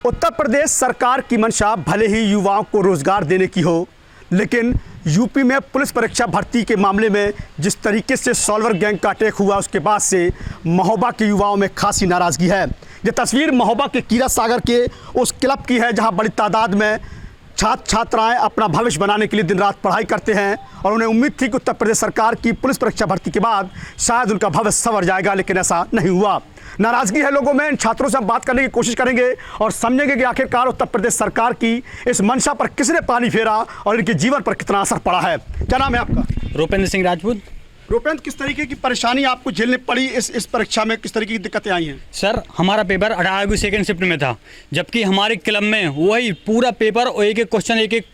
उत्तर प्रदेश सरकार की मंशा भले ही युवाओं को रोजगार देने की हो, लेकिन यूपी में पुलिस परीक्षा भर्ती के मामले में जिस तरीके से सॉल्वर गैंग का अटैक हुआ उसके बाद से महोबा के युवाओं में खासी नाराज़गी है। ये तस्वीर महोबा के कीरा सागर के उस क्लब की है जहां बड़ी तादाद में छात्र छात्राएं अपना भविष्य बनाने के लिए दिन रात पढ़ाई करते हैं और उन्हें उम्मीद थी कि उत्तर प्रदेश सरकार की पुलिस परीक्षा भर्ती के बाद शायद उनका भविष्य संवर जाएगा, लेकिन ऐसा नहीं हुआ। नाराजगी है लोगों में। इन छात्रों से हम बात करने की कोशिश करेंगे और समझेंगे कि आखिरकार उत्तर प्रदेश सरकार की इस मंशा पर किसने पानी फेरा और इनके जीवन पर कितना असर पड़ा है। क्या नाम है आपका? रूपेंद्र सिंह राजपूत। रूपेंद्र, किस तरीके की परेशानी आपको झेलनी पड़ी इस परीक्षा में? किस तरीके की दिक्कतें आई हैं? सर, हमारा पेपर 18वीं सेकंड शिफ्ट में था, जबकि हमारे क्लब में वही पूरा पेपर और एक एक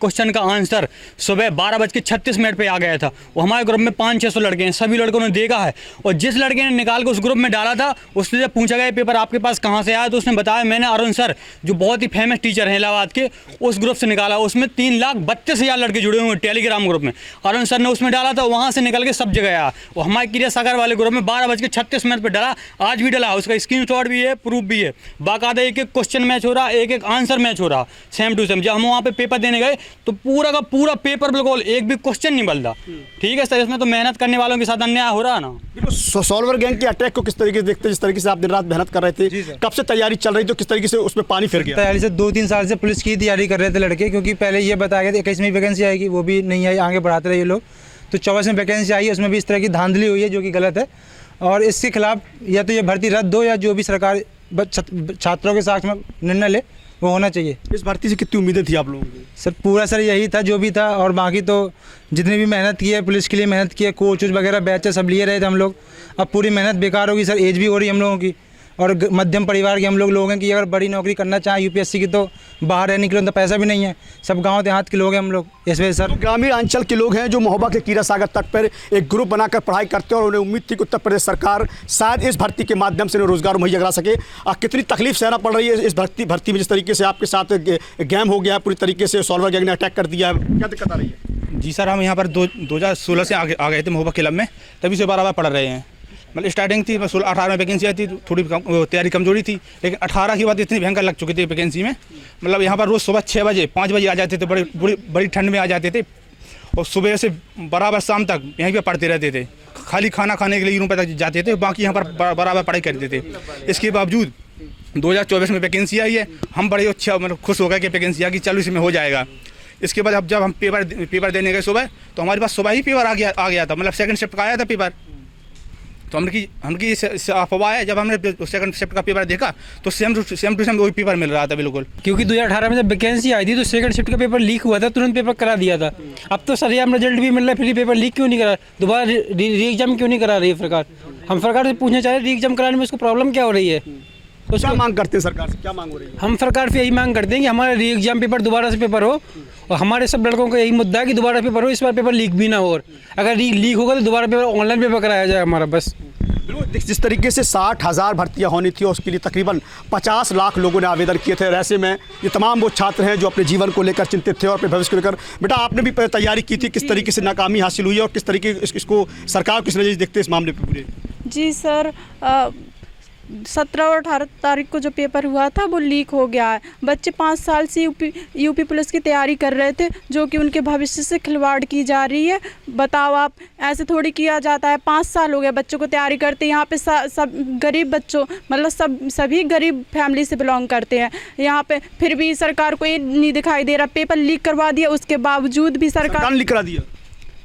क्वेश्चन का आंसर सुबह 12:36 पे आ गया था। वो हमारे ग्रुप में 500-600 लड़के हैं, सभी लड़कों ने देखा है। और जिस लड़के ने निकाल के उस ग्रुप में डाला था, उससे जब पूछा गया पेपर आपके पास कहाँ से आया, तो उसने बताया मैंने अरुण सर, जो बहुत ही फेमस टीचर हैं इलाहाबाद के, उस ग्रुप से निकाला। उसमें 3,32,000 लड़के जुड़े हुए हैं टेलीग्राम ग्रुप में। अरुण सर ने उसमें डाला था, वहाँ से निकल के सब जगह आया। वो हमारे सागर वाले ग्रुप में 12:36 पे डाला, आज भी डाला, उसका स्क्रीनशॉट भी है, प्रूफ भी है। बाकायदा एक एक क्वेश्चन मैच हो रहा, एक एक आंसर मैच हो रहा, सेम टू सेम। जब हम वहाँ पे पेपर देने गए तो पूरा का पूरा पेपर बिल्कुल एक भी क्वेश्चन नहीं बदला। ठीक है सर, इसमें तो मेहनत करने वालों के साथ अन्याय हो रहा ना। सॉल्वर गैंग के अटैक को किस तरीके से देखते हैं? जिस तरीके से आप दिन रात मेहनत कर रहे थे, कब से तैयारी चल रही थी, किस तरीके से उसमें पानी फिर गया? तैयारी से 2-3 साल से पुलिस की तैयारी कर रहे थे लड़के, क्योंकि पहले ये बताया गया था 21वीं वैकेंसी आएगी, वो भी नहीं आई, आगे बढ़ाते रहे ये लोग। तो 24 में वैकेंसी आई है, उसमें भी इस तरह की धांधली हुई है जो कि गलत है। और इसके खिलाफ या तो ये भर्ती रद्द हो या जो भी सरकार छात्रों के साथ में निर्णय ले वो होना चाहिए। इस भर्ती से कितनी उम्मीदें थी आप लोगों की? सर पूरा सर यही था जो भी था, और बाकी तो जितनी भी मेहनत की है पुलिस के लिए, मेहनत की है, कोच वगैरह बैचेस सब लिए रहे थे हम लोग। अब पूरी मेहनत बेकार होगी सर, एज भी हो रही है हम लोगों की, और मध्यम परिवार के हम लोग हैं कि अगर बड़ी नौकरी करना चाहें यूपीएससी की, तो बाहर रहने के लिए तो पैसा भी नहीं है। सब गांव देहात के लोग हैं हम लोग, इस वजह से सर। तो ग्रामीण अंचल के लोग हैं जो महोबा के कीरा सागर तट पर एक ग्रुप बनाकर पढ़ाई करते हैं और उन्हें उम्मीद थी कि उत्तर प्रदेश सरकार शायद इस भर्ती के माध्यम से उन्हें रोजगार मुहैया करा सके। कितनी तकलीफ सहना पड़ रही है इस भर्ती में? जिस तरीके से आपके साथ गैम हो गया, पूरी तरीके से सॉल्वर गैंग ने अटैक कर दिया है, क्या दिक्कत आ रही है? जी सर, हम यहाँ पर 2016 से आ गए थे महोबा क्लब में, तभी से बार पढ़ रहे हैं। मतलब स्टार्टिंग थी 18 में वैकेंसी आई थी, थोड़ी तैयारी कमजोरी थी, लेकिन 18 की बात इतनी भयंकर लग चुकी थी वैकेंसी में। मतलब यहाँ पर रोज़ सुबह 6 बजे 5 बजे आ जाते थे, बड़ी ठंड में आ जाते थे, और सुबह से बराबर शाम तक यहीं पे पढ़ते रहते थे। खाली खाना खाने के लिए रूम पर तक जाते थे, बाकी यहाँ पर बराबर पढ़ाई करते थे। इसके बावजूद 2024 में वैकेंसी आई है, हम बड़े अच्छा मतलब खुश हो गए कि वैकेंसी आ गई, चलो इसमें हो जाएगा। इसके बाद अब जब हम पेपर देने गए सुबह, तो हमारे पास सुबह ही पेपर आ गया था, मतलब सेकंड शिफ्ट का आया था पेपर। तो हमकी अफवाह है, जब हमने सेकंड शिफ्ट का पेपर देखा तो सेम टू सेम वही पेपर मिल रहा था बिल्कुल। क्योंकि 2018 में जब वैकेंसी आई थी तो सेकंड शिफ्ट का पेपर लीक हुआ था, तुरंत पेपर करा दिया था। अब तो सरेआम रिजल्ट भी मिल रहा है, फिर पेपर लीक क्यों नहीं करा, दोबारा री एग्जाम क्यों नहीं करा रही है सरकार? हम सरकार से पूछना चाह रहे री एग्जाम कराने में उसको प्रॉब्लम क्या हो रही है? तो क्या मांग करते हैं सरकार से? क्या मांग हो रही है? हम सरकार से यही मांग करते हैं कि हमारा री एग्जाम पेपर दोबारा से पेपर हो, और हमारे सब लड़कों का यही मुद्दा है कि दोबारा पेपर हो, इस बार पेपर लीक भी ना हो। और अगर लीक होगा तो दोबारा पेपर ऑनलाइन पेपर कराया जाए हमारा, बस। जिस तरीके से 60,000 भर्तियां होनी थी और उसके लिए तकरीबन 50 लाख लोगों ने आवेदन किए थे। ऐसे में ये तमाम वो छात्र हैं जो अपने जीवन को लेकर चिंतित थे और अपने भविष्य को लेकर। बेटा, आपने भी तैयारी की थी, किस तरीके से नाकामी हासिल हुई है और किस तरीके इसको सरकार किस नज़र से देखते हैं इस मामले पर पूरे? जी सर, 17 और 18 तारीख को जो पेपर हुआ था वो लीक हो गया है। बच्चे 5 साल से यूपी पुलिस की तैयारी कर रहे थे, जो कि उनके भविष्य से खिलवाड़ की जा रही है। बताओ आप, ऐसे थोड़ी किया जाता है। 5 साल हो गए बच्चों को तैयारी करते। यहाँ पे सब गरीब बच्चों, मतलब सभी गरीब फैमिली से बिलोंग करते हैं यहाँ पे, फिर भी सरकार को ये नहीं दिखाई दे रहा। पेपर लीक करवा दिया, उसके बावजूद भी सरकार लीक करा दिया।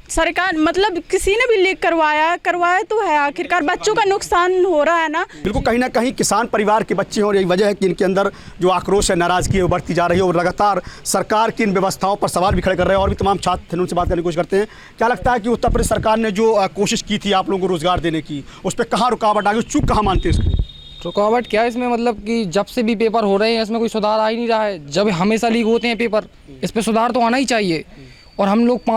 सरकार मतलब किसी ने भी लीक करवाया तो है, आखिरकार बच्चों का नुकसान हो रहा है ना। बिल्कुल, कहीं ना कहीं किसान परिवार के बच्चे हैं और यही वजह है कि इनके अंदर जो आक्रोश है, नाराजगी है, वो बढ़ती जा रही है और लगातार सरकार की इन व्यवस्थाओं पर सवाल भी खड़े कर रहे हैं। और भी तमाम छात्र उनसे बात करने की कोशिश करते हैं। क्या लगता है कि उत्तर प्रदेश सरकार ने जो कोशिश की थी आप लोगों को रोजगार देने की, उस पर कहाँ रुकावट आ गई, चूक कहाँ मानते हैं इसको? रुकावट क्या है इसमें? मतलब कि जब से भी पेपर हो रहे हैं इसमें कोई सुधार आ ही नहीं रहा है। जब हमेशा लीक होते हैं पेपर, इस पर सुधार तो आना ही चाहिए। और हम लोग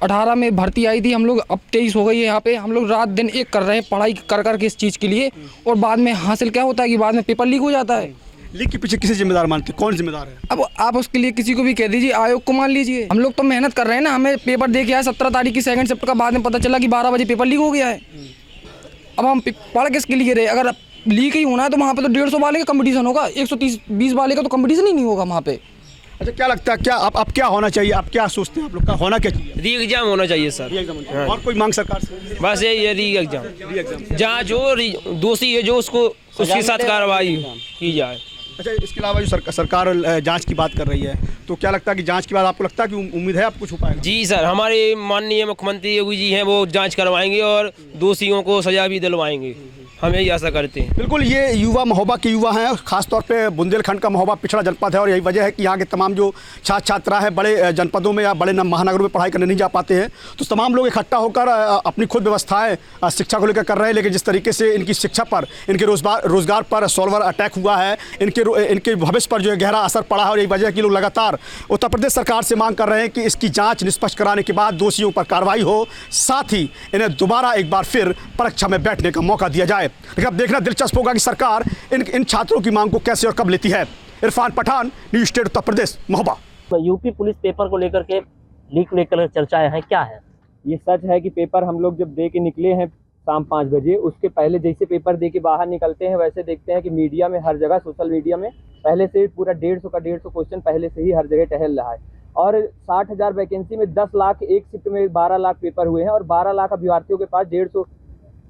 18 में भर्ती आई थी, हम लोग अब 23 हो गई है यहाँ पे, हम लोग रात दिन एक कर रहे हैं पढ़ाई कर के इस चीज़ के लिए, और बाद में हासिल क्या होता है कि बाद में पेपर लीक हो जाता है। लीक के पीछे किसे जिम्मेदार मानते हैं? कौन जिम्मेदार है? अब आप उसके लिए किसी को भी कह दीजिए, आयोग को मान लीजिए। हम लोग तो मेहनत कर रहे हैं ना, हमें पेपर दे के आया 17 तारीख की सेकंड शिफ्ट का, बाद में पता चला कि 12 बजे पेपर लीक हो गया है। अब हम पढ़ किसके लिए रहे? अगर लीक ही होना है तो वहाँ पे तो 150 वाले का कंपटीशन होगा, 130-20 वाले का तो कंपटीशन ही नहीं होगा वहाँ पे। अच्छा, क्या लगता है, क्या अब क्या होना चाहिए, आप क्या सोचते हैं, आप लोग का होना क्या चाहिए? री एग्जाम होना चाहिए सर। हाँ। और कोई मांग सरकार से? बस यही है, री एग्जाम जहाँ जो दोषी है जो उसको उसके साथ कार्रवाई की जाए। अच्छा, इसके अलावा जो सरकार जांच की बात कर रही है, तो क्या लगता है कि जांच के बाद आपको लगता है कि उम्मीद है आप कुछ हो पाएगा? जी सर, हमारे माननीय मुख्यमंत्री योगी जी हैं, वो जांच करवाएंगे और दोषियों को सजा भी दिलवाएंगे, हम यही आशा करते हैं। बिल्कुल, ये युवा महोबा के युवा हैं, खासतौर पे बुंदेलखंड का महोबा पिछड़ा जनपद है और यही वजह है कि यहाँ के तमाम जो छात्र छात्रा है बड़े जनपदों में या बड़े महानगरों में पढ़ाई करने नहीं जा पाते हैं, तो तमाम लोग इकट्ठा होकर अपनी खुद व्यवस्थाएं शिक्षा को लेकर कर रहे हैं। लेकिन जिस तरीके से इनकी शिक्षा पर, इनके रोजगार पर सॉल्वर अटैक हुआ है, इनके भविष्य पर जो है गहरा असर पड़ा है और यही वजह है कि लोग लगातार उत्तर प्रदेश सरकार से मांग कर रहे हैं कि इसकी जाँच निष्पक्ष कराने के बाद दोषियों पर कार्रवाई हो, साथ ही इन्हें दोबारा एक बार फिर परीक्षा में बैठने का मौका दिया जाए। लेकिन अब देखना दिलचस्प होगा कि सरकार इन छात्रों की मांग को कैसे और कब लेती है। Irfan Pathan, news state Uttar Pradesh, Mahoba. UP police paper को लेकर के लीक लेकर चर्चाएं हैं, क्या है? ये सच है कि पेपर हम लोग जब दे के निकले हैं शाम 5 बजे, उसके पहले जैसे पेपर दे के बाहर निकलते हैं वैसे देखते हैं कि मीडिया में हर जगह, सोशल मीडिया में पहले से पूरा 150 क्वेश्चन पहले से ही हर जगह टहल रहा है। और 60,000 वैकेंसी में 10 लाख, एक शिफ्ट में 12 लाख पेपर हुए हैं और 12 लाख अभ्यर्थियों के पास 150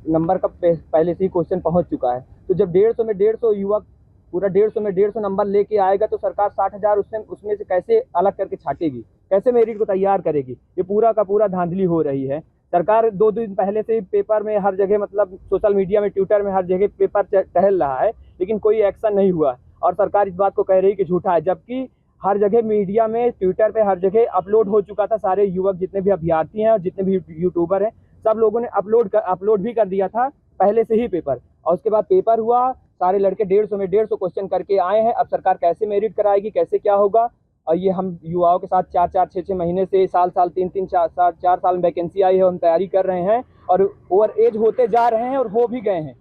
नंबर का पहले से ही क्वेश्चन पहुंच चुका है। तो जब 150 में 150 युवक पूरा 150 में 150 नंबर लेके आएगा तो सरकार 60,000 उसमें से कैसे अलग करके छाटेगी, कैसे मेरिट को तैयार करेगी? ये पूरा का पूरा धांधली हो रही है। सरकार 2 दिन पहले से ही पेपर में हर जगह, मतलब सोशल मीडिया में, ट्विटर में हर जगह पेपर टहल रहा है, लेकिन कोई एक्शन नहीं हुआ और सरकार इस बात को कह रही कि झूठा है, जबकि हर जगह मीडिया में, ट्विटर पे हर जगह अपलोड हो चुका था। सारे युवक जितने भी अभ्यर्थी हैं और जितने भी यूट्यूबर हैं, सब लोगों ने अपलोड भी कर दिया था पहले से ही पेपर। और उसके बाद पेपर हुआ, सारे लड़के 150 में 150 क्वेश्चन करके आए हैं। अब सरकार कैसे मेरिट कराएगी, कैसे क्या होगा? और ये हम युवाओं के साथ 4-4, 6-6 महीने से, साल 3-3, 4 साल में वैकेंसी आई है, हम तैयारी कर रहे हैं और ओवर एज होते जा रहे हैं और हो भी गए हैं।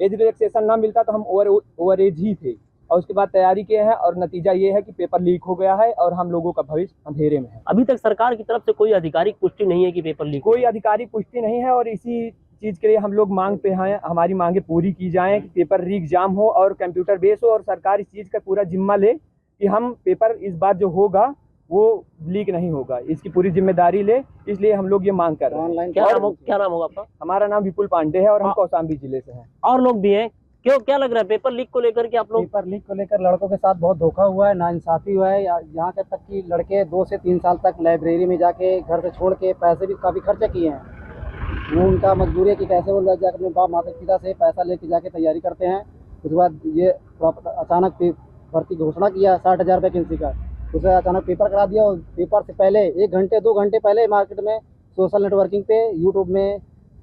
एज रिलैक्सेशन ना मिलता तो हम ओवर एज ही थे और उसके बाद तैयारी किए हैं और नतीजा ये है कि पेपर लीक हो गया है और हम लोगों का भविष्य अंधेरे में है। अभी तक सरकार की तरफ से कोई आधिकारिक पुष्टि नहीं है कि पेपर लीक, कोई आधिकारिक पुष्टि नहीं है और इसी चीज़ के लिए हम लोग मांग पे हैं, हमारी मांगे पूरी की जाएं कि पेपर लीक जाम हो और कंप्यूटर बेस हो और सरकार इस चीज़ का पूरा जिम्मा ले कि हम पेपर इस बार जो होगा वो लीक नहीं होगा, इसकी पूरी जिम्मेदारी ले। इसलिए हम लोग ये मांग कर रहे हैं। क्या नाम होगा आपका? हमारा नाम विपुल पांडे है और हम कौशाम्बी जिले से हैं। और लोग भी हैं, क्यों, क्या लग रहा है पेपर लीक को लेकर के आप लोग? पेपर लीक को लेकर लड़कों के साथ बहुत धोखा हुआ है, नाइंसाफी हुआ है। यहाँ के तक कि लड़के 2 से 3 साल तक लाइब्रेरी में जाके घर से छोड़ के पैसे भी काफ़ी खर्चा किए हैं। वो उनका मजबूरी है कि कैसे वो जाकर अपने बाप माता पिता से पैसा लेके जाके तैयारी करते हैं। उसके बाद ये अचानक भर्ती घोषणा किया 60,000 वैकेंसी का, उसे अचानक पेपर करा दिया और पेपर से पहले 1 घंटे 2 घंटे पहले मार्केट में सोशल नेटवर्किंग पे, यूट्यूब में,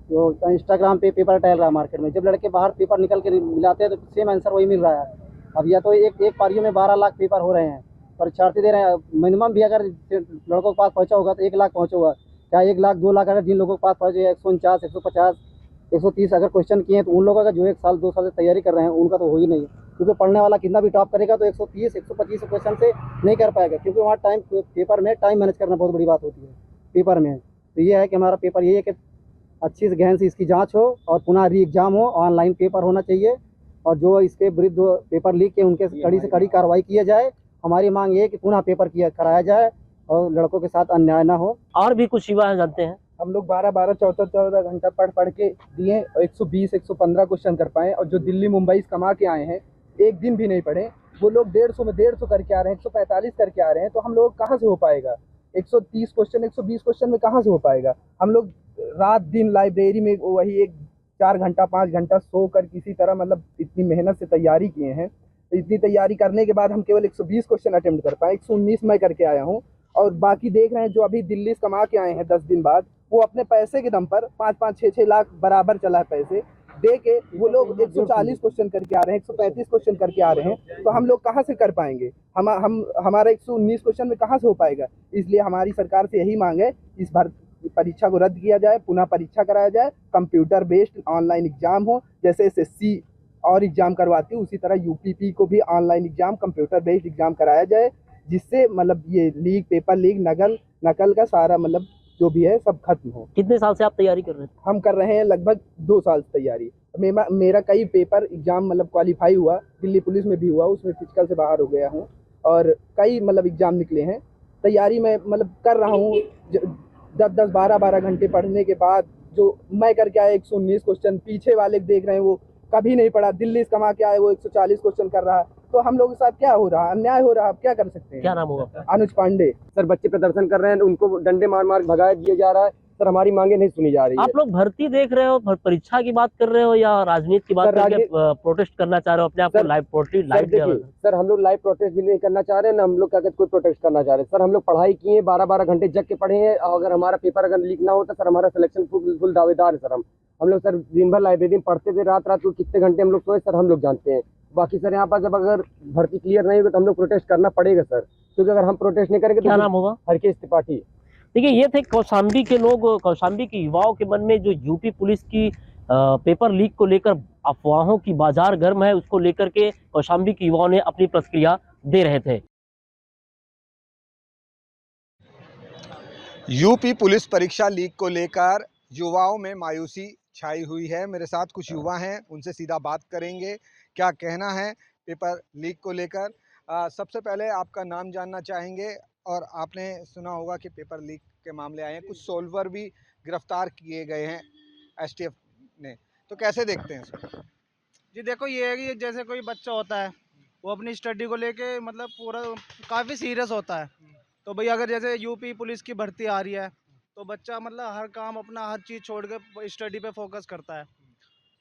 तो इंस्टाग्राम पे पेपर टहल रहा है मार्केट में। जब लड़के बाहर पेपर निकल के मिलाते हैं तो सेम आंसर वही मिल रहा है। अब या तो एक पारियों में 12 लाख पेपर हो रहे हैं, परीक्षार्थी दे रहे हैं। मिनिमम भी अगर लड़कों के पास पहुँचा होगा तो 1 लाख पहुँचा होगा, क्या 1 लाख 2 लाख अगर जिन लोगों के पास पहुँचे 149, 150, 130 अगर क्वेश्चन किए हैं तो उन लोगों का जो 1 साल 2 साल से तैयारी कर रहे हैं उनका तो हो ही नहीं, क्योंकि पढ़ने वाला कितना भी टॉप करेगा तो 130, 125 क्वेश्चन से नहीं कर पाएगा, क्योंकि वहाँ पेपर में टाइम मैनेज करना बहुत बड़ी बात होती है पेपर में। तो ये है कि हमारा पेपर ये है कि अच्छी से गहन से इसकी जांच हो और पुनः री एग्जाम हो, ऑनलाइन पेपर होना चाहिए और जो इसके विरुद्ध पेपर लीक के उनके कड़ी से कड़ी कार्रवाई किया जाए। हमारी मांग ये है कि पुनः पेपर कराया जाए और लड़कों के साथ अन्याय ना हो। और भी कुछ युवा जानते हैं, हम लोग 12-12, 14-14 घंटा पढ़ के दिए और 120, 115 क्वेश्चन कर पाए और जो दिल्ली मुंबई कमा के आए हैं एक दिन भी नहीं पढ़े, वो लोग 150 में 150 करके आ रहे हैं, 145 करके आ रहे हैं। तो हम लोग कहाँ से हो पाएगा? 130 क्वेश्चन, 120 क्वेश्चन में कहाँ से हो पाएगा? हम लोग रात दिन लाइब्रेरी में वही 4 घंटा 5 घंटा सो कर किसी तरह, मतलब इतनी मेहनत से तैयारी किए हैं। इतनी तैयारी करने के बाद हम केवल 120 क्वेश्चन अटेम्प्ट कर पाए। 119 मैं करके आया हूँ और बाकी देख रहे हैं जो अभी दिल्ली से कमा के आए हैं 10 दिन बाद, वो अपने पैसे के दम पर 5-5, 6-6 लाख बराबर चला है पैसे दे के वो लोग 140 क्वेश्चन करके आ रहे हैं, 135 क्वेश्चन करके आ रहे हैं। तो हम लोग कहाँ से कर पाएंगे? हमारा 119 क्वेश्चन में कहाँ से हो पाएगा? इसलिए हमारी सरकार से यही मांग है, इस बार परीक्षा को रद्द किया जाए, पुनः परीक्षा कराया जाए, कंप्यूटर बेस्ड ऑनलाइन एग्जाम हो। जैसे SSC और एग्जाम करवाती है उसी तरह UPP को भी online exam, computer based exam कराया जाए, जिससे मतलब ये लीक, पेपर लीक, नकल का सारा मतलब जो भी है सब खत्म हो। कितने साल से आप तैयारी कर रहे थे? हम कर रहे हैं लगभग 2 साल से तैयारी। मेरा कई पेपर एग्जाम मतलब क्वालिफाई हुआ, दिल्ली पुलिस में भी हुआ, उसमें फिजिकल से बाहर हो गया हूँ और कई मतलब एग्जाम निकले हैं। तैयारी में मतलब कर रहा हूँ 10-10, 12-12 घंटे पढ़ने के बाद जो मैं करके आया 119 क्वेश्चन, पीछे वाले देख रहे हैं वो कभी नहीं पढ़ा, दिल्ली से कमा के आए वो 140 क्वेश्चन कर रहा है। तो हम लोगों के साथ क्या हो रहा है, अन्याय हो रहा है, आप क्या कर सकते हैं। क्या नाम होगा? अनुज पांडे। सर बच्चे प्रदर्शन कर रहे हैं, उनको डंडे मार मार भगाया दिया जा रहा है सर, हमारी मांगे नहीं सुनी जा रही है। आप लोग भर्ती देख रहे हो, परीक्षा की बात कर रहे हो या राजनीति की बात करके प्रोटेस्ट करना चाह रहे हो? अपने आप को लाइव सर हम लोग लाइव प्रोटेस्ट भी नहीं करना चाह रहे हैं, ना हम लोग क्या कहते कोई प्रोटेस्ट करना चाह रहे हैं। सर हम लोग पढ़ाई किए, 12-12 घंटे जग के पढ़े हैं, अगर हमारा पेपर अगर लीक ना होता सर हमारा सिलेक्शन फुल दावेदार है। सर हम लोग सर दिन भर लाइब्रेरी में पढ़ते थे, रात को कितने घंटे हम लोग सोए सर हम लोग जानते हैं। बाकी सर यहाँ पर जब अगर भर्ती क्लियर नहीं होगी तो हम लोग प्रोटेस्ट करना पड़ेगा सर, क्योंकि अगर हम प्रोटेस्ट नहीं करेंगे तो क्या नाम होगा? हरकेश त्रिपाठी। देखिए, ये थे कौशाम्बी के लोग। कौशाम्बी के युवाओं के मन में जो यूपी पुलिस की पेपर लीक को लेकर अफवाहों की बाजार गर्म है, उसको लेकर के कौशाम्बी के युवाओं ने अपनी प्रतिक्रिया दे रहे थे। यूपी पुलिस परीक्षा लीक को लेकर युवाओं में मायूसी छाई हुई है। मेरे साथ कुछ युवा हैं, उनसे सीधा बात करेंगे, क्या कहना है पेपर लीक को लेकर। सबसे पहले आपका नाम जानना चाहेंगे। और आपने सुना होगा कि पेपर लीक के मामले आए हैं, कुछ सोल्वर भी गिरफ्तार किए गए हैं एसटीएफ ने, तो कैसे देखते हैं इसको? जी देखो, ये है कि जैसे कोई बच्चा होता है वो अपनी स्टडी को लेके मतलब पूरा काफ़ी सीरियस होता है। तो भाई अगर जैसे यूपी पुलिस की भर्ती आ रही है तो बच्चा मतलब हर काम अपना हर चीज़ छोड़ के स्टडी पे फोकस करता है।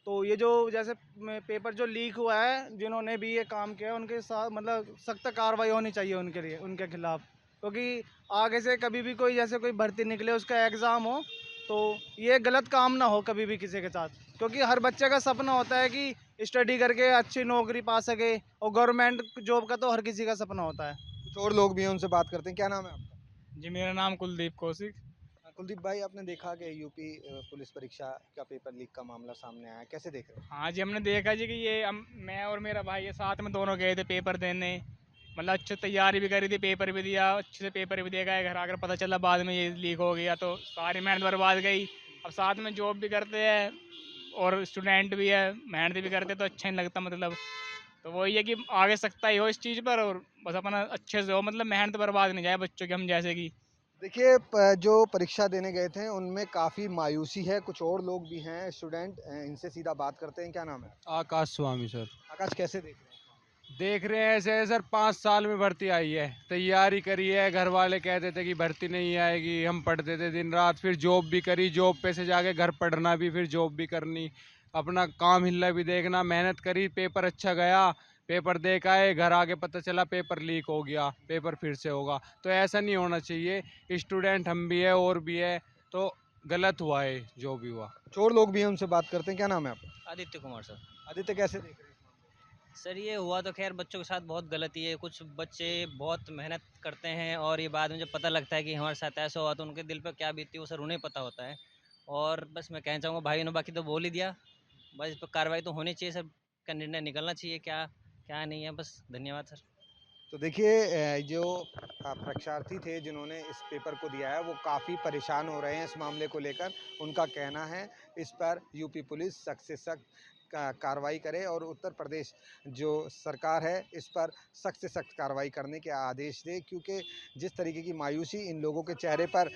तो ये जो जैसे पेपर जो लीक हुआ है, जिन्होंने भी ये काम किया उनके साथ मतलब सख्त कार्रवाई होनी चाहिए उनके लिए, उनके खिलाफ। क्योंकि आगे से कभी भी कोई जैसे कोई भर्ती निकले, उसका एग्ज़ाम हो, तो ये गलत काम ना हो कभी भी किसी के साथ। क्योंकि हर बच्चे का सपना होता है कि स्टडी करके अच्छी नौकरी पा सके, और गवर्नमेंट जॉब का तो हर किसी का सपना होता है। कुछ और लोग भी हैं, उनसे बात करते हैं। क्या नाम है आपका? जी मेरा नाम कुलदीप कौशिक। कुलदीप भाई, आपने देखा कि यूपी पुलिस परीक्षा का पेपर लीक का मामला सामने आया, कैसे देख रहे हैं? हाँ जी, हमने देखा जी कि ये मैं और मेरा भाई ये साथ में दोनों गए थे पेपर देने, मतलब अच्छे तैयारी भी करी थी, पेपर भी दिया, अच्छे से पेपर भी दे गए, घर आकर पता चला बाद में ये लीक हो गया तो सारी मेहनत बर्बाद गई। अब साथ में जॉब भी करते हैं और स्टूडेंट भी है, मेहनत भी करते तो अच्छा नहीं लगता। मतलब तो वही है कि आगे सख्ताई हो इस चीज़ पर और बस अपना अच्छे से हो, मतलब मेहनत बर्बाद नहीं जाए बच्चों की, हम जैसे कि। देखिए, जो परीक्षा देने गए थे उनमें काफ़ी मायूसी है। कुछ और लोग भी हैं स्टूडेंट, इनसे सीधा बात करते हैं। क्या नाम है? आकाश स्वामी सर। आकाश, कैसे देख रहे हैं? देख रहे हैं ऐसे सर, 5 साल में भर्ती आई है, तैयारी करी है, घर वाले कहते थे कि भर्ती नहीं आएगी, हम पढ़ते थे दिन रात, फिर जॉब भी करी, जॉब पे से जाके घर पढ़ना भी, फिर जॉब भी करनी, अपना काम हिलना भी देखना, मेहनत करी, पेपर अच्छा गया, पेपर दे के आए, घर आके पता चला पेपर लीक हो गया, पेपर फिर से होगा। तो ऐसा नहीं होना चाहिए, स्टूडेंट हम भी है और भी है, तो गलत हुआ है जो भी हुआ। और लोग भी हैं, उनसे बात करते हैं। क्या नाम है आपका? आदित्य कुमार सर। आदित्य, कैसे देख रहे हैं? सर ये हुआ तो खैर बच्चों के साथ बहुत गलती है। कुछ बच्चे बहुत मेहनत करते हैं और ये बाद में जब पता लगता है कि हमारे साथ ऐसा हुआ तो उनके दिल पर क्या बीतती है वो सर उन्हें पता होता है। और बस मैं कहना चाहूँगा भाई ने बाकी तो बोल ही दिया, बस इस पर कार्रवाई तो होनी चाहिए, सब का निर्णय निकलना चाहिए क्या क्या नहीं है। बस धन्यवाद सर। तो देखिए, जो परीक्षार्थी थे जिन्होंने इस पेपर को दिया है वो काफ़ी परेशान हो रहे हैं इस मामले को लेकर। उनका कहना है इस पर यूपी पुलिस सख्त से सख्त कार्रवाई करे और उत्तर प्रदेश जो सरकार है इस पर सख्त से सख्त कार्रवाई करने के आदेश दे, क्योंकि जिस तरीके की मायूसी इन लोगों के चेहरे पर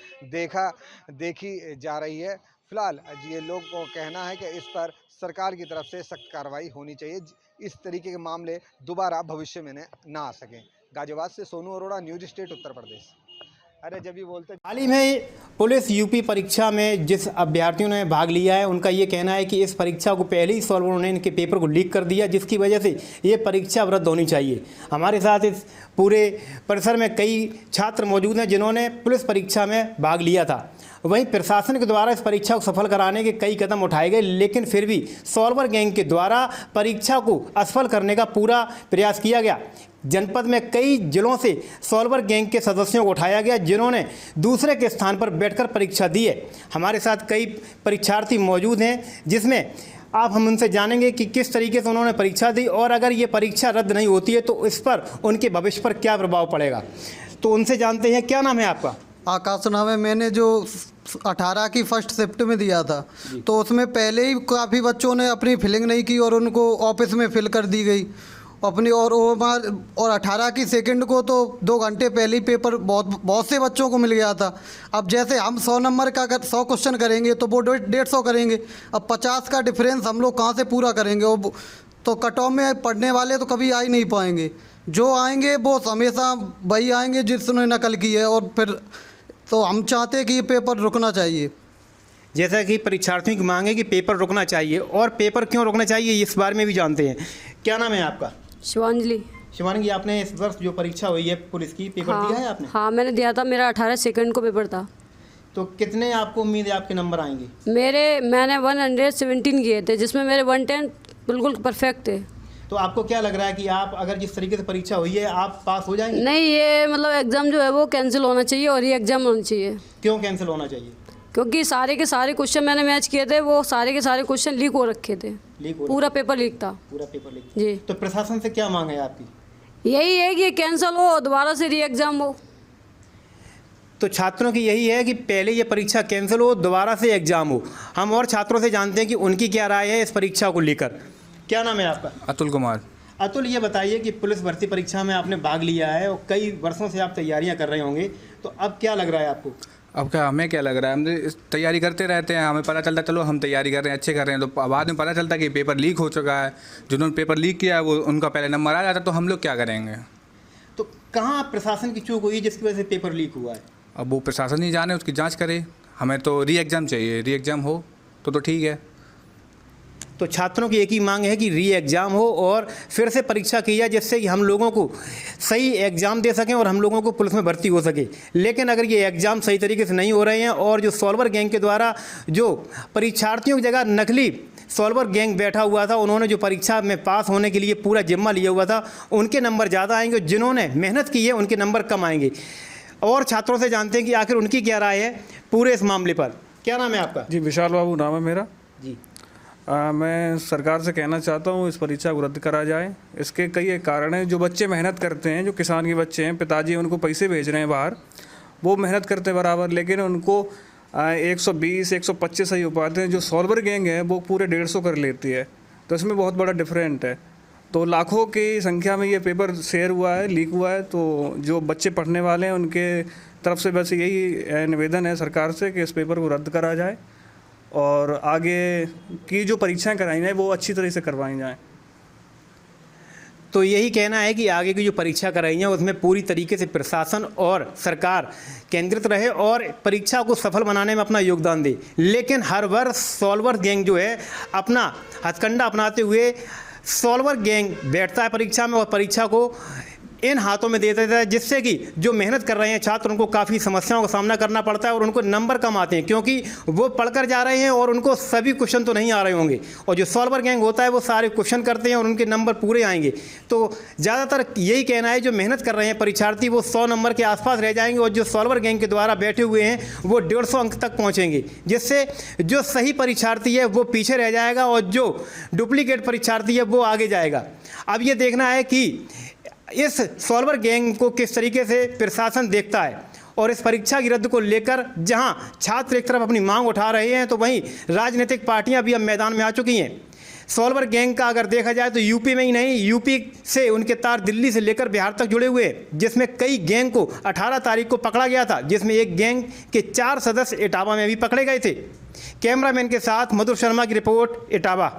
देखी जा रही है। फिलहाल ये लोग को कहना है कि इस पर सरकार की तरफ से सख्त कार्रवाई होनी चाहिए, इस तरीके के मामले दोबारा भविष्य में ना आ सकें। गाजियाबाद से सोनू अरोड़ा, न्यूज स्टेट, उत्तर प्रदेश। अरे जब भी बोलते हाल ही में पुलिस यूपी परीक्षा में जिस अभ्यर्थियों ने भाग लिया है उनका ये कहना है कि इस परीक्षा को पहले ही सॉल्वरों ने इनके पेपर को लीक कर दिया, जिसकी वजह से ये परीक्षा रद्द होनी चाहिए। हमारे साथ इस पूरे परिसर में कई छात्र मौजूद हैं जिन्होंने पुलिस परीक्षा में भाग लिया था। वहीं प्रशासन के द्वारा इस परीक्षा को सफल कराने के कई कदम उठाए गए, लेकिन फिर भी सॉल्वर गैंग के द्वारा परीक्षा को असफल करने का पूरा प्रयास किया गया। जनपद में कई जिलों से सॉल्वर गैंग के सदस्यों को उठाया गया जिन्होंने दूसरे के स्थान पर बैठकर परीक्षा दी है। हमारे साथ कई परीक्षार्थी मौजूद हैं जिसमें हम उनसे जानेंगे कि किस तरीके से उन्होंने परीक्षा दी और अगर ये परीक्षा रद्द नहीं होती है तो इस पर उनके भविष्य पर क्या प्रभाव पड़ेगा। तो उनसे जानते हैं, क्या नाम है आपका? आकाश नाम है। मैंने जो 18 की फर्स्ट शिफ्ट में दिया था तो उसमें पहले ही काफ़ी बच्चों ने अपनी फिलिंग नहीं की और उनको ऑफिस में फिल कर दी गई अपनी, और 18 की सेकंड को तो 2 घंटे पहले ही पेपर बहुत से बच्चों को मिल गया था। अब जैसे हम 100 नंबर का 100 क्वेश्चन करेंगे तो वो 150 करेंगे। अब 50 का डिफरेंस हम लोग कहाँ से पूरा करेंगे? तो कट ऑफ में पढ़ने वाले तो कभी आ ही नहीं पाएंगे। जो आएंगे वो हमेशा वही आएंगे जिसने नकल की है। और फिर तो हम चाहते हैं कि ये पेपर रुकना चाहिए। जैसा कि परीक्षार्थियों की मांग है कि पेपर रुकना चाहिए, और पेपर क्यों रुकना चाहिए इस बारे में भी जानते हैं। क्या नाम है आपका? शिवांजलि। शिवांगी, आपने इस वर्ष जो परीक्षा हुई है पुलिस की, पेपर दिया है आपने? हाँ, मैंने दिया था। मेरा 18 सेकंड को पेपर था। तो कितने आपको उम्मीद है आपके नंबर आएंगे? मैंने 117 किए थे, जिसमें मेरे 110 बिल्कुल परफेक्ट थे। तो आपको क्या लग रहा है कि आप अगर जिस तरीके से परीक्षा हुई है आप पास हो जाएंगे? नहीं, ये मतलब एग्ज़ाम जो है वो कैंसिल होना चाहिए और ये एग्ज़ाम होना चाहिए। क्यों कैंसिल होना चाहिए? क्योंकि सारे के सारे क्वेश्चन मैंने मैच किए थे, वो सारे के सारे क्वेश्चन लीक हो रखे थे। पूरा पेपर लीक था। पूरा पेपर लीक जी। तो प्रशासन से क्या मांग है आपकी? यही है कि कैंसिल हो, दोबारा से री एग्ज़ाम हो। तो छात्रों की यही है कि पहले ये परीक्षा कैंसिल हो, दोबारा से एग्ज़ाम हो। हम और छात्रों से जानते हैं कि उनकी क्या राय है इस परीक्षा को लेकर। क्या नाम है आपका? अतुल कुमार। अतुल, ये बताइए कि पुलिस भर्ती परीक्षा में आपने भाग लिया है और कई वर्षों से आप तैयारियां कर रहे होंगे, तो अब क्या लग रहा है आपको? अब क्या हमें क्या लग रहा है, हम तैयारी करते रहते हैं, हमें पता चलता चलो हम तैयारी कर रहे हैं, अच्छे कर रहे हैं, तो बाद में पता चलता कि पेपर लीक हो चुका है। जिन्होंने पेपर लीक किया है वो उनका पहले नंबर आ जाता, तो हम लोग क्या करेंगे? तो कहाँ प्रशासन की चूक हुई जिसकी वजह से पेपर लीक हुआ है? अब वो प्रशासन ही जाने, उसकी जाँच करे। हमें तो री एग्ज़ाम चाहिए, री एग्ज़ाम हो तो ठीक है। तो छात्रों की एक ही मांग है कि री एग्ज़ाम हो और फिर से परीक्षा की जाए, जिससे कि हम लोगों को सही एग्ज़ाम दे सकें और हम लोगों को पुलिस में भर्ती हो सके। लेकिन अगर ये एग्ज़ाम सही तरीके से नहीं हो रहे हैं और जो सॉल्वर गैंग के द्वारा जो परीक्षार्थियों की जगह नकली सॉल्वर गैंग बैठा हुआ था, उन्होंने जो परीक्षा में पास होने के लिए पूरा जिम्मा लिया हुआ था, उनके नंबर ज़्यादा आएंगे। जिन्होंने मेहनत की है उनके नंबर कम आएंगे। और छात्रों से जानते हैं कि आखिर उनकी क्या राय है पूरे इस मामले पर। क्या नाम है आपका? जी, विशाल बाबू नाम है मेरा। जी। मैं सरकार से कहना चाहता हूँ इस परीक्षा को रद्द करा जाए। इसके कई कारण हैं। जो बच्चे मेहनत करते हैं, जो किसान के बच्चे हैं, पिताजी उनको पैसे भेज रहे हैं बाहर, वो मेहनत करते हैं बराबर, लेकिन उनको 120 125 सही हो पाते हैं। जो सॉल्वर गैंग है वो पूरे 150 कर लेती है, तो इसमें बहुत बड़ा डिफरेंट है। तो लाखों की संख्या में ये पेपर शेयर हुआ है, लीक हुआ है। तो जो बच्चे पढ़ने वाले हैं उनके तरफ से बस यही निवेदन है सरकार से कि इस पेपर को रद्द करा जाए और आगे की जो परीक्षाएं कराई जाएँ वो अच्छी तरह से करवाई जाएँ। तो यही कहना है कि आगे की जो परीक्षा कराई है उसमें पूरी तरीके से प्रशासन और सरकार केंद्रित रहे और परीक्षा को सफल बनाने में अपना योगदान दे। लेकिन हर वर्ष सॉल्वर गैंग जो है अपना हथकंडा अपनाते हुए सॉल्वर गैंग बैठता है परीक्षा में और परीक्षा को इन हाथों में दे देता है, जिससे कि जो मेहनत कर रहे हैं छात्र उनको काफ़ी समस्याओं का सामना करना पड़ता है और उनको नंबर कम आते हैं, क्योंकि वो पढ़कर जा रहे हैं और उनको सभी क्वेश्चन तो नहीं आ रहे होंगे। और जो सॉल्वर गैंग होता है वो सारे क्वेश्चन करते हैं और उनके नंबर पूरे आएंगे। तो ज़्यादातर यही कहना है जो मेहनत कर रहे हैं परीक्षार्थी वो 100 नंबर के आसपास रह जाएंगे और जो सॉल्वर गैंग के द्वारा बैठे हुए हैं वो 150 अंक तक पहुँचेंगे, जिससे जो सही परीक्षार्थी है वो पीछे रह जाएगा और जो डुप्लीकेट परीक्षार्थी है वो आगे जाएगा। अब ये देखना है कि इस सॉल्वर गैंग को किस तरीके से प्रशासन देखता है और इस परीक्षा की रद्द को लेकर जहां छात्र एक तरफ अपनी मांग उठा रहे हैं तो वहीं राजनीतिक पार्टियां भी अब मैदान में आ चुकी हैं। सॉल्वर गैंग का अगर देखा जाए तो यूपी में ही नहीं, यूपी से उनके तार दिल्ली से लेकर बिहार तक जुड़े हुए हैं, जिसमें कई गैंग को 18 तारीख को पकड़ा गया था, जिसमें एक गैंग के 4 सदस्य इटावा में भी पकड़े गए थे। कैमरामैन के साथ मधुर शर्मा की रिपोर्ट, इटावा।